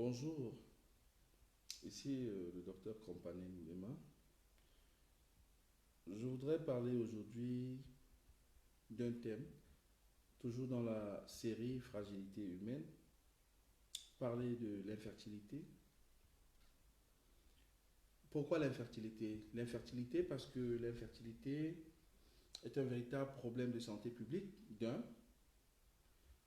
Bonjour, ici le docteur Compané Moulema. Je voudrais parler aujourd'hui d'un thème, toujours dans la série Fragilité humaine, parler de l'infertilité. Pourquoi l'infertilité? L'infertilité parce que l'infertilité est un véritable problème de santé publique, d'un.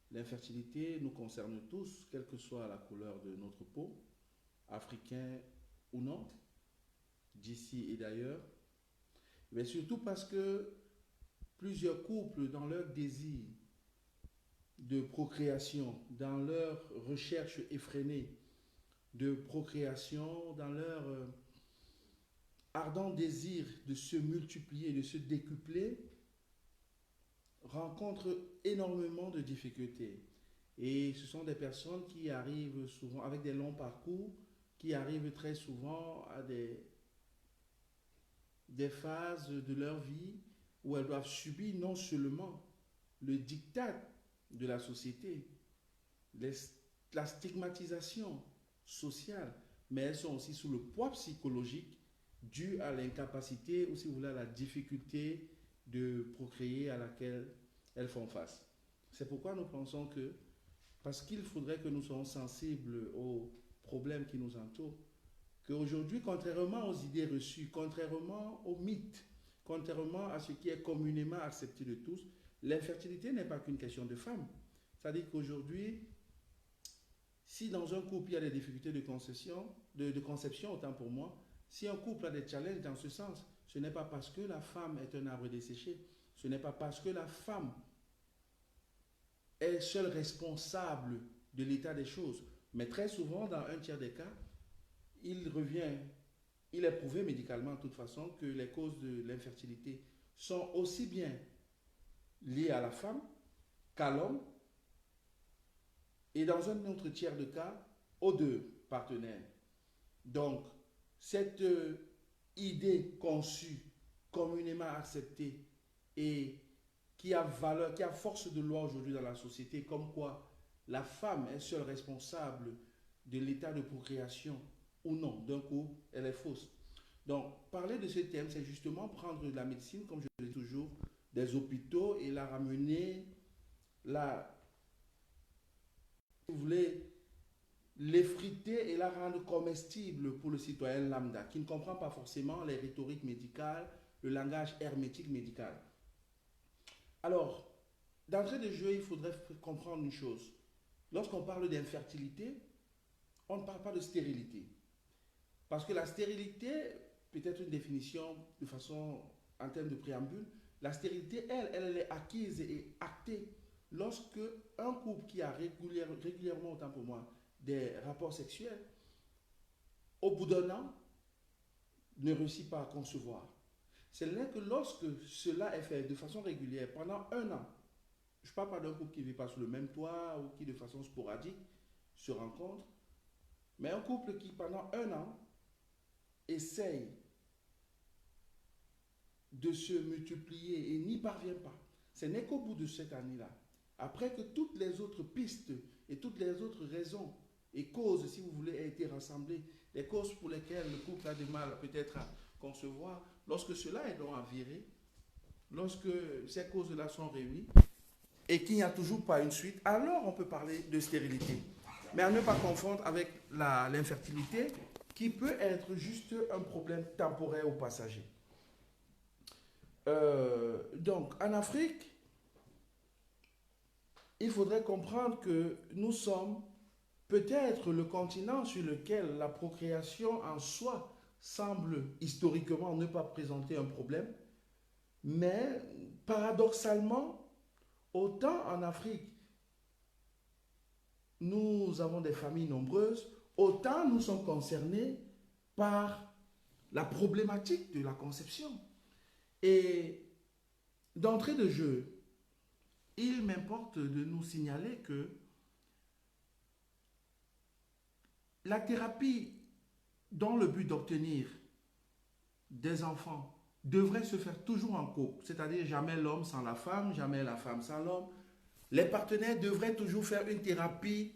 L'infertilité nous concerne tous, quelle que soit la couleur de notre peau, africain ou non, d'ici et d'ailleurs, mais surtout parce que plusieurs couples, dans leur désir de procréation, dans leur recherche effrénée de procréation, dans leur ardent désir de se multiplier, de se décupler, rencontrent énormément de difficultés. Et ce sont des personnes qui arrivent souvent avec des longs parcours, qui arrivent très souvent à des phases de leur vie où elles doivent subir non seulement le diktat de la société, la stigmatisation sociale, mais elles sont aussi sous le poids psychologique dû à l'incapacité ou si vous voulez à la difficulté de procréer à laquelle elles font face. C'est pourquoi nous pensons que, parce qu'il faudrait que nous soyons sensibles aux problèmes qui nous entourent, qu'aujourd'hui, contrairement aux idées reçues, contrairement aux mythes, contrairement à ce qui est communément accepté de tous, l'infertilité n'est pas qu'une question de femmes. C'est-à-dire qu'aujourd'hui, si dans un couple il y a des difficultés de conception, autant pour moi, si un couple a des challenges dans ce sens, ce n'est pas parce que la femme est un arbre desséché, ce n'est pas parce que la femme est seule responsable de l'état des choses, mais très souvent, dans un tiers des cas, il est prouvé médicalement de toute façon que les causes de l'infertilité sont aussi bien liées à la femme qu'à l'homme, et dans un autre tiers de cas, aux deux partenaires. Donc, cette idée conçue, communément acceptée et qui a valeur, qui a force de loi aujourd'hui dans la société, comme quoi la femme est seule responsable de l'état de procréation ou non d'un couple, elle est fausse. Donc, parler de ce thème, c'est justement prendre la médecine, comme je le dis toujours, des hôpitaux et la ramener, si vous voulez, l'effriter et la rendre comestible pour le citoyen lambda, qui ne comprend pas forcément les rhétoriques médicales, le langage hermétique médical. Alors, d'entrée de jeu, il faudrait comprendre une chose. Lorsqu'on parle d'infertilité, on ne parle pas de stérilité. Parce que la stérilité, peut-être une définition de façon en termes de préambule, la stérilité, elle est acquise et actée lorsque un couple qui a régulièrement, autant pour moi, des rapports sexuels, au bout d'un an, ne réussit pas à concevoir. Ce n'est que lorsque cela est fait de façon régulière, pendant un an, je ne parle pas d'un couple qui ne vit pas sous le même toit ou qui de façon sporadique se rencontre, mais un couple qui pendant un an essaye de se multiplier et n'y parvient pas. Ce n'est qu'au bout de cette année-là, après que toutes les autres pistes et toutes les autres raisons et causes, si vous voulez, aient été rassemblées, les causes pour lesquelles le couple a du mal peut-être à concevoir, lorsque cela est donc avéré, lorsque ces causes-là sont réunies et qu'il n'y a toujours pas une suite, alors on peut parler de stérilité. Mais à ne pas confondre avec l'infertilité qui peut être juste un problème temporaire ou passager. Donc, en Afrique, il faudrait comprendre que nous sommes peut-être le continent sur lequel la procréation en soi semble historiquement ne pas présenter un problème, mais paradoxalement, autant en Afrique, nous avons des familles nombreuses, autant nous sommes concernés par la problématique de la conception. Et d'entrée de jeu, il m'importe de nous signaler que la thérapie dans le but d'obtenir des enfants devrait se faire toujours en couple, c'est-à-dire jamais l'homme sans la femme, jamais la femme sans l'homme. Les partenaires devraient toujours faire une thérapie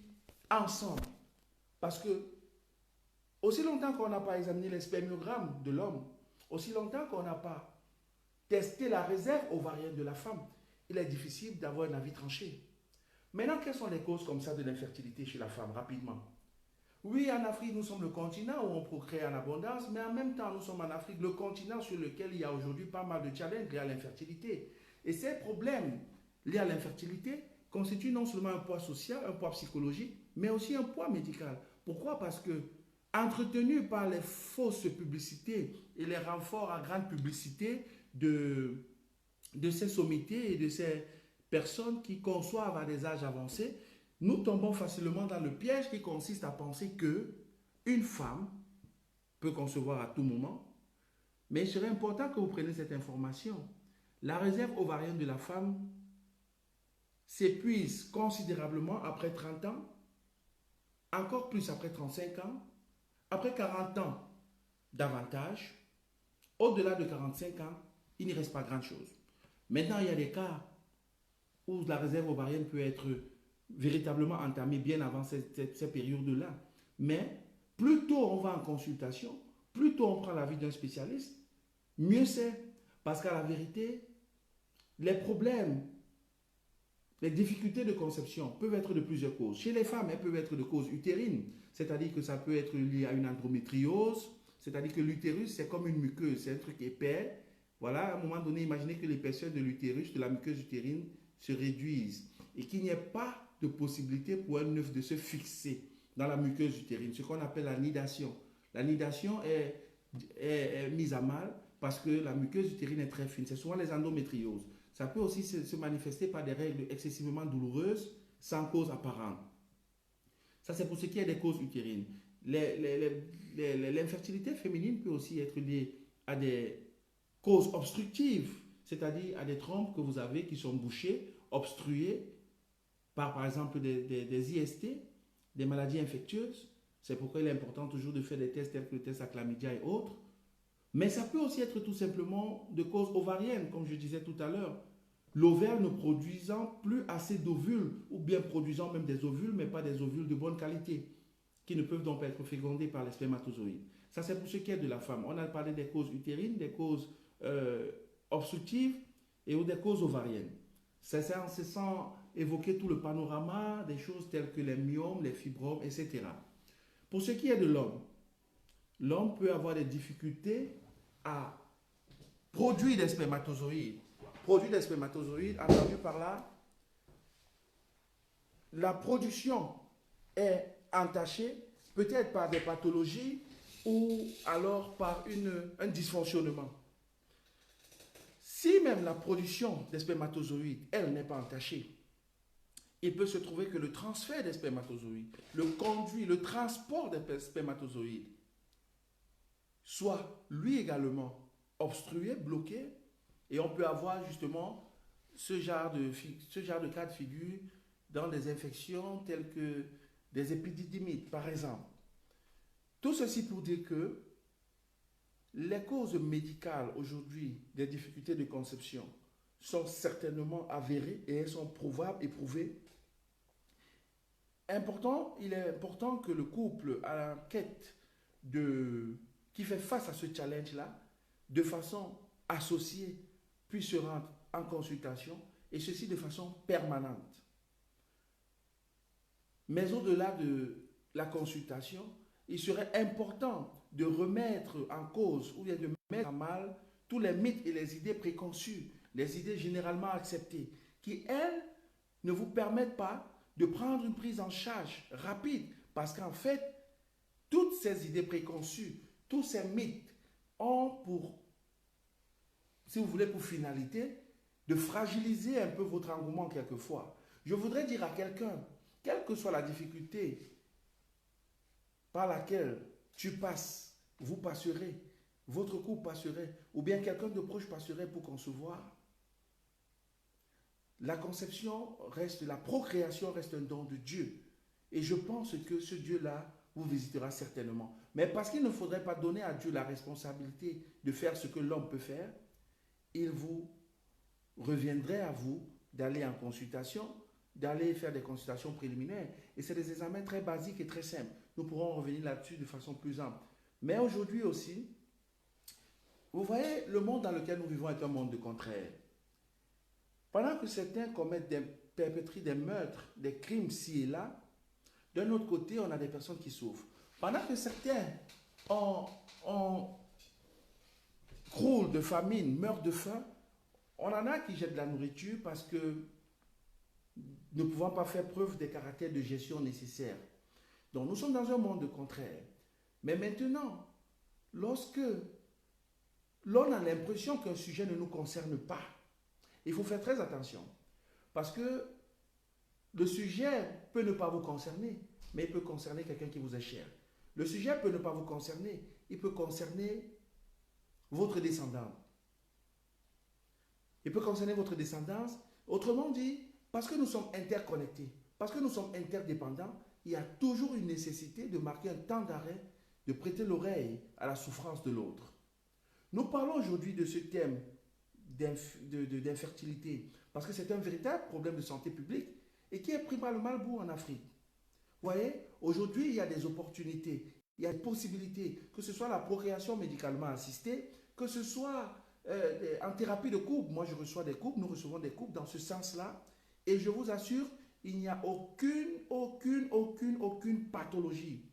ensemble. Parce que aussi longtemps qu'on n'a pas examiné les spermiogrammes de l'homme, aussi longtemps qu'on n'a pas testé la réserve ovarienne de la femme, il est difficile d'avoir un avis tranché. Maintenant, quelles sont les causes comme ça de l'infertilité chez la femme, rapidement? Oui, en Afrique, nous sommes le continent où on procrée en abondance, mais en même temps, nous sommes en Afrique, le continent sur lequel il y a aujourd'hui pas mal de challenges liés à l'infertilité. Et ces problèmes liés à l'infertilité constituent non seulement un poids social, un poids psychologique, mais aussi un poids médical. Pourquoi? Parce que, entretenu par les fausses publicités et les renforts à grande publicité de ces sommités et de ces personnes qui conçoivent à des âges avancés, nous tombons facilement dans le piège qui consiste à penser que une femme peut concevoir à tout moment, mais il serait important que vous preniez cette information. La réserve ovarienne de la femme s'épuise considérablement après 30 ans, encore plus après 35 ans, après 40 ans davantage, au-delà de 45 ans, il n'y reste pas grand-chose. Maintenant, il y a des cas où la réserve ovarienne peut être véritablement entamée bien avant ces périodes-là. Mais plus tôt on va en consultation, plus tôt on prend l'avis d'un spécialiste, mieux c'est. Parce qu'à la vérité, les problèmes, les difficultés de conception peuvent être de plusieurs causes. Chez les femmes, elles peuvent être de causes utérines, c'est-à-dire que ça peut être lié à une endométriose, c'est-à-dire que l'utérus, c'est comme une muqueuse, c'est un truc épais. Voilà, à un moment donné, imaginez que l'épaisseur de l'utérus, de la muqueuse utérine, se réduise et qu'il n'y ait pas de possibilité pour un œuf de se fixer dans la muqueuse utérine, ce qu'on appelle la nidation. La nidation est mise à mal parce que la muqueuse utérine est très fine. C'est souvent les endométrioses. Ça peut aussi se manifester par des règles excessivement douloureuses sans cause apparente. Ça, c'est pour ce qui est des causes utérines. L'infertilité féminine peut aussi être liée à des causes obstructives, c'est-à-dire à des trompes que vous avez qui sont bouchées, obstruées par exemple des IST, des maladies infectieuses. C'est pourquoi il est important toujours de faire des tests tels que le test à chlamydia et autres. Mais ça peut aussi être tout simplement de causes ovariennes, comme je disais tout à l'heure. L'ovaire ne produisant plus assez d'ovules, ou bien produisant même des ovules, mais pas des ovules de bonne qualité, qui ne peuvent donc pas être fécondés par les spermatozoïdes. Ça, c'est pour ce qui est de la femme. On a parlé des causes utérines, des causes obstructives et ou des causes ovariennes. C'est sans évoquer tout le panorama des choses telles que les myomes, les fibromes, etc. Pour ce qui est de l'homme, l'homme peut avoir des difficultés à produire des spermatozoïdes. Produire des spermatozoïdes, entendu par là, la production est entachée peut-être par des pathologies ou alors par un dysfonctionnement. Si même la production des spermatozoïdes, elle n'est pas entachée, il peut se trouver que le transfert des spermatozoïdes, le conduit, le transport des spermatozoïdes soit lui également obstrué, bloqué, et on peut avoir justement ce genre de cas de figure dans des infections telles que des épididimites, par exemple. Tout ceci pour dire que les causes médicales aujourd'hui des difficultés de conception sont certainement avérées et elles sont probables et prouvées. Il est important que le couple à la quête qui fait face à ce challenge-là, de façon associée, puisse se rendre en consultation et ceci de façon permanente. Mais au-delà de la consultation, il serait important de remettre en cause ou bien de mettre à mal tous les mythes et les idées préconçues, les idées généralement acceptées, qui, elles, ne vous permettent pas de prendre une prise en charge rapide. Parce qu'en fait, toutes ces idées préconçues, tous ces mythes ont pour, si vous voulez, pour finalité, de fragiliser un peu votre engouement quelquefois. Je voudrais dire à quelqu'un, quelle que soit la difficulté par laquelle tu passes, vous passerez, votre couple passerait, ou bien quelqu'un de proche passerait pour concevoir, la conception reste, la procréation reste un don de Dieu. Et je pense que ce Dieu-là vous visitera certainement. Mais parce qu'il ne faudrait pas donner à Dieu la responsabilité de faire ce que l'homme peut faire, il vous reviendrait à vous d'aller en consultation, d'aller faire des consultations préliminaires. Et c'est des examens très basiques et très simples. nous pourrons revenir là-dessus de façon plus ample. Mais aujourd'hui aussi, vous voyez, le monde dans lequel nous vivons est un monde de contraires. Pendant que certains perpétrent des meurtres, des crimes ci et là, d'un autre côté, on a des personnes qui souffrent. Pendant que certains croulent de famine, meurent de faim, on en a qui jettent de la nourriture parce que ne pouvant pas faire preuve des caractères de gestion nécessaires. Donc nous sommes dans un monde de contraire. Mais maintenant, lorsque l'on a l'impression qu'un sujet ne nous concerne pas, il faut faire très attention. Parce que le sujet peut ne pas vous concerner, mais il peut concerner quelqu'un qui vous est cher. Le sujet peut ne pas vous concerner, il peut concerner votre descendance. Il peut concerner votre descendance. Autrement dit, parce que nous sommes interconnectés, parce que nous sommes interdépendants, il y a toujours une nécessité de marquer un temps d'arrêt, de prêter l'oreille à la souffrance de l'autre. Nous parlons aujourd'hui de ce thème d'infertilité, parce que c'est un véritable problème de santé publique et qui est pris par le malbout en Afrique. Vous voyez, aujourd'hui, il y a des opportunités, il y a des possibilités, que ce soit la procréation médicalement assistée, que ce soit en thérapie de couple. Moi, je reçois des couples, nous recevons des couples dans ce sens-là. Et je vous assure, il n'y a aucune pathologie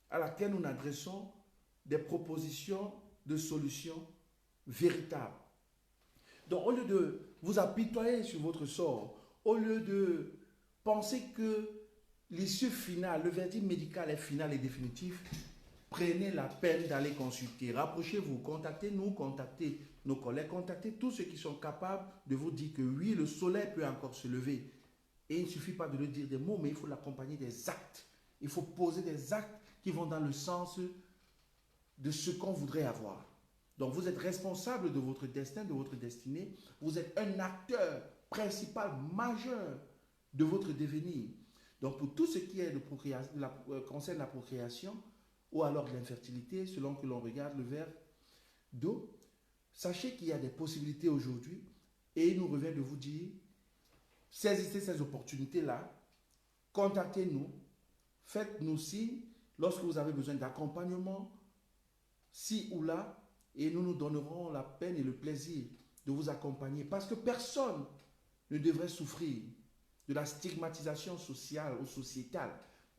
à laquelle nous n'adressons des propositions de solutions véritables. Donc, au lieu de vous apitoyer sur votre sort, au lieu de penser que l'issue finale, le verdict médical est final et définitif, prenez la peine d'aller consulter. Rapprochez-vous, contactez-nous, contactez nos collègues, contactez tous ceux qui sont capables de vous dire que oui, le soleil peut encore se lever. Et il ne suffit pas de le dire des mots, mais il faut l'accompagner des actes. Il faut poser des actes qui vont dans le sens de ce qu'on voudrait avoir. Donc vous êtes responsable de votre destin, de votre destinée. Vous êtes un acteur principal, majeur de votre devenir. Donc pour tout ce qui est concerne la procréation ou alors l'infertilité, selon que l'on regarde le verre d'eau, sachez qu'il y a des possibilités aujourd'hui et il nous revient de vous dire, saisissez ces opportunités-là, contactez-nous, faites-nous signe lorsque vous avez besoin d'accompagnement, ci ou là, et nous nous donnerons la peine et le plaisir de vous accompagner parce que personne ne devrait souffrir de la stigmatisation sociale ou sociétale.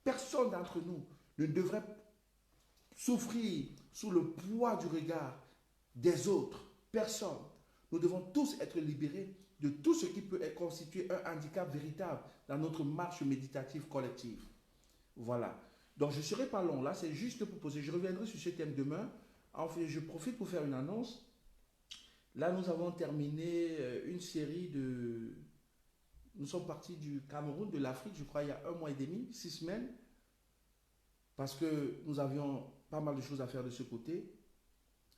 Personne d'entre nous ne devrait souffrir sous le poids du regard des autres. Personne. Nous devons tous être libérés de tout ce qui peut constituer un handicap véritable dans notre marche méditative collective. Voilà. Donc je ne serai pas long là, c'est juste pour poser. Je reviendrai sur ce thème demain. En fait, je profite pour faire une annonce. Là, nous avons terminé une série de... Nous sommes partis du Cameroun, de l'Afrique, je crois, il y a 1 mois et demi, 6 semaines, parce que nous avions pas mal de choses à faire de ce côté.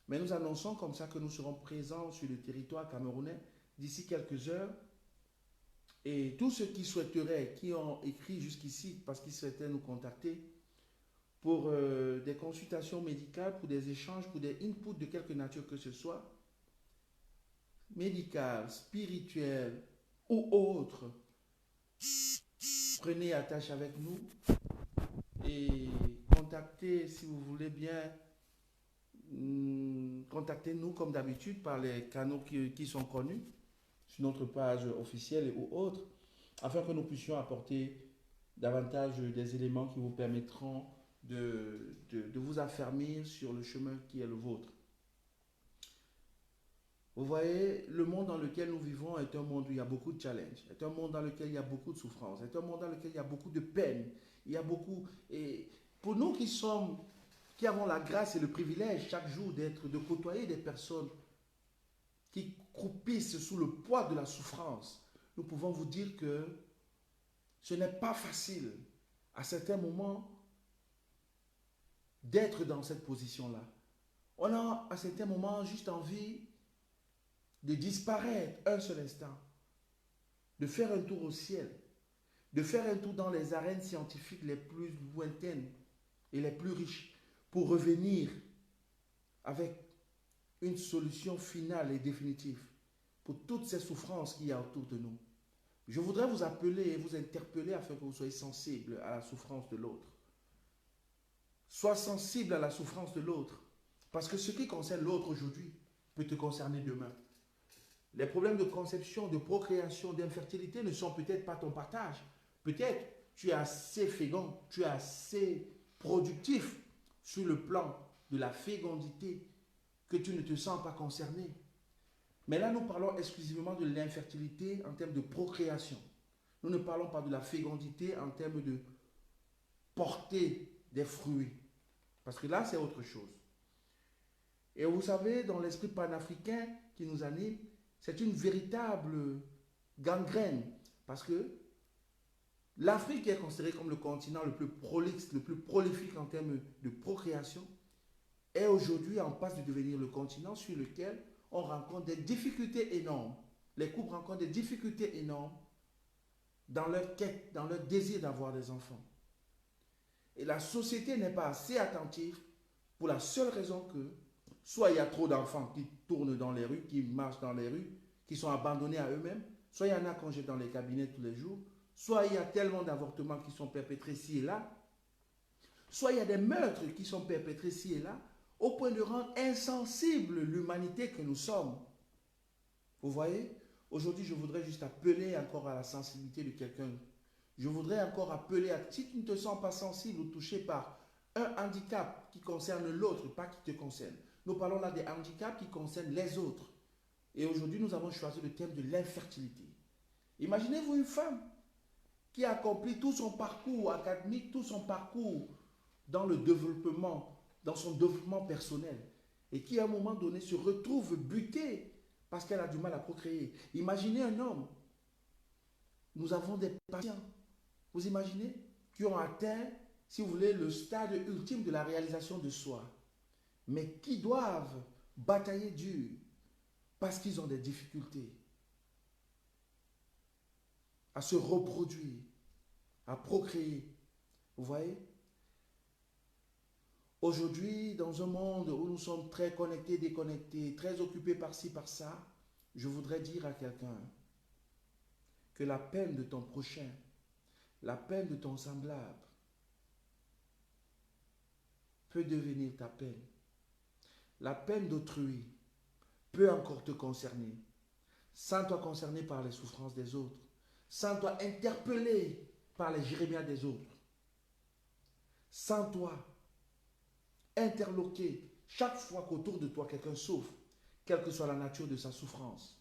Mais nous annonçons comme ça que nous serons présents sur le territoire camerounais d'ici quelques heures. Et tous ceux qui souhaiteraient, qui ont écrit jusqu'ici, parce qu'ils souhaitaient nous contacter, pour des consultations médicales, pour des échanges, pour des inputs de quelque nature que ce soit, médicales, spirituelles ou autres, prenez attache avec nous et contactez, si vous voulez bien, contactez-nous comme d'habitude par les canaux qui sont connus sur notre page officielle ou autres, afin que nous puissions apporter davantage des éléments qui vous permettront de vous affermir sur le chemin qui est le vôtre. Vous voyez, le monde dans lequel nous vivons est un monde où il y a beaucoup de challenges, est un monde dans lequel il y a beaucoup de souffrances, est un monde dans lequel il y a beaucoup de peine, il y a beaucoup... Et pour nous qui avons la grâce et le privilège chaque jour de côtoyer des personnes qui croupissent sous le poids de la souffrance, nous pouvons vous dire que ce n'est pas facile à certains moments d'être dans cette position-là. On a à certains moments juste envie de disparaître un seul instant, de faire un tour au ciel, de faire un tour dans les arènes scientifiques les plus lointaines et les plus riches pour revenir avec une solution finale et définitive pour toutes ces souffrances qu'il y a autour de nous. Je voudrais vous appeler et vous interpeller afin que vous soyez sensibles à la souffrance de l'autre. Sois sensible à la souffrance de l'autre. Parce que ce qui concerne l'autre aujourd'hui peut te concerner demain. Les problèmes de conception, de procréation, d'infertilité ne sont peut-être pas ton partage. Peut-être tu es assez fécond, tu es assez productif sur le plan de la fécondité que tu ne te sens pas concerné. Mais là, nous parlons exclusivement de l'infertilité en termes de procréation. Nous ne parlons pas de la fécondité en termes de porter des fruits. Parce que là, c'est autre chose. Et vous savez, dans l'esprit panafricain qui nous anime, c'est une véritable gangrène. Parce que l'Afrique est considérée comme le continent le plus prolixe, le plus prolifique en termes de procréation, est aujourd'hui en passe de devenir le continent sur lequel on rencontre des difficultés énormes. Les couples rencontrent des difficultés énormes dans leur quête, dans leur désir d'avoir des enfants. Et la société n'est pas assez attentive pour la seule raison que soit il y a trop d'enfants qui tournent dans les rues, qui marchent dans les rues, qui sont abandonnés à eux-mêmes, soit il y en a qu'on jette dans les cabinets tous les jours, soit il y a tellement d'avortements qui sont perpétrés ci et là, soit il y a des meurtres qui sont perpétrés ci et là, au point de rendre insensible l'humanité que nous sommes. Vous voyez? Aujourd'hui, je voudrais juste appeler encore à la sensibilité de quelqu'un. Je voudrais encore appeler à... Si tu ne te sens pas sensible ou touché par un handicap qui concerne l'autre, pas qui te concerne. Nous parlons là des handicaps qui concernent les autres. Et aujourd'hui, nous avons choisi le thème de l'infertilité. Imaginez-vous une femme qui a accompli tout son parcours académique, tout son parcours dans le développement, dans son développement personnel, et qui à un moment donné se retrouve butée parce qu'elle a du mal à procréer. Imaginez un homme. Nous avons des patients, vous imaginez, qui ont atteint, si vous voulez, le stade ultime de la réalisation de soi, mais qui doivent batailler dur parce qu'ils ont des difficultés à se reproduire, à procréer. Vous voyez? Aujourd'hui, dans un monde où nous sommes très connectés, déconnectés, très occupés par-ci, par-ça, je voudrais dire à quelqu'un que la peine de ton prochain, la peine de ton semblable, peut devenir ta peine. La peine d'autrui peut encore te concerner. Sens-toi concerné par les souffrances des autres. Sens-toi interpellé par les jérémiades des autres. Sens-toi interloqué chaque fois qu'autour de toi quelqu'un souffre, quelle que soit la nature de sa souffrance.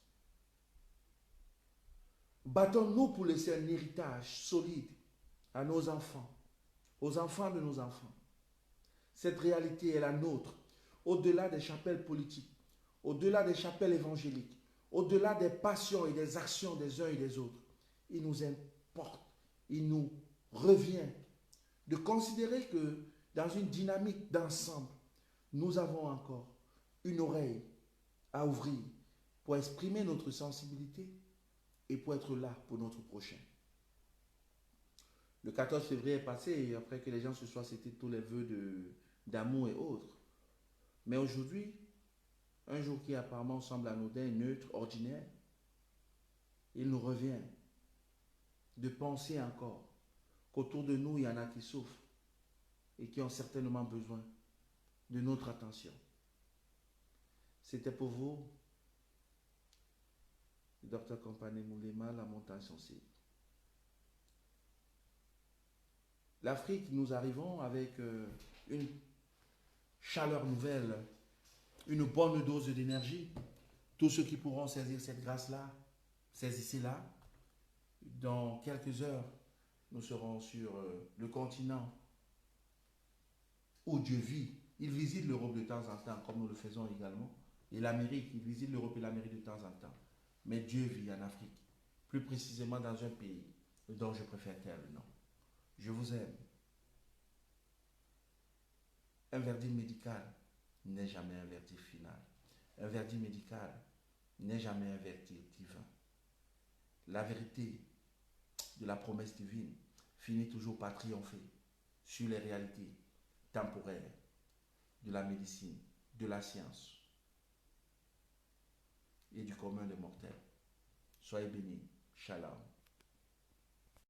Battons-nous pour laisser un héritage solide à nos enfants, aux enfants de nos enfants. Cette réalité est la nôtre, au-delà des chapelles politiques, au-delà des chapelles évangéliques, au-delà des passions et des actions des uns et des autres. Il nous importe, il nous revient de considérer que dans une dynamique d'ensemble, nous avons encore une oreille à ouvrir pour exprimer notre sensibilité et pour être là pour notre prochain. Le 14 février est passé, après que les gens se soient cités tous les vœux d'amour et autres. Mais aujourd'hui, un jour qui apparemment semble anodin, neutre, ordinaire, il nous revient de penser encore qu'autour de nous, il y en a qui souffrent et qui ont certainement besoin de notre attention. C'était pour vous, le Dr Compané Moulema, la montagne sensible. L'Afrique, nous arrivons avec une chaleur nouvelle, une bonne dose d'énergie. Tous ceux qui pourront saisir cette grâce-là, saisissez-la. Dans quelques heures, nous serons sur le continent où Dieu vit. Il visite l'Europe de temps en temps, comme nous le faisons également. Et l'Amérique, il visite l'Europe et l'Amérique de temps en temps. Mais Dieu vit en Afrique, plus précisément dans un pays dont je préfère taire le nom. Je vous aime. Un verdict médical n'est jamais un verdict final. Un verdict médical n'est jamais un verdict divin. La vérité de la promesse divine finit toujours par triompher sur les réalités temporaires de la médecine, de la science et du commun des mortels. Soyez bénis. Shalom.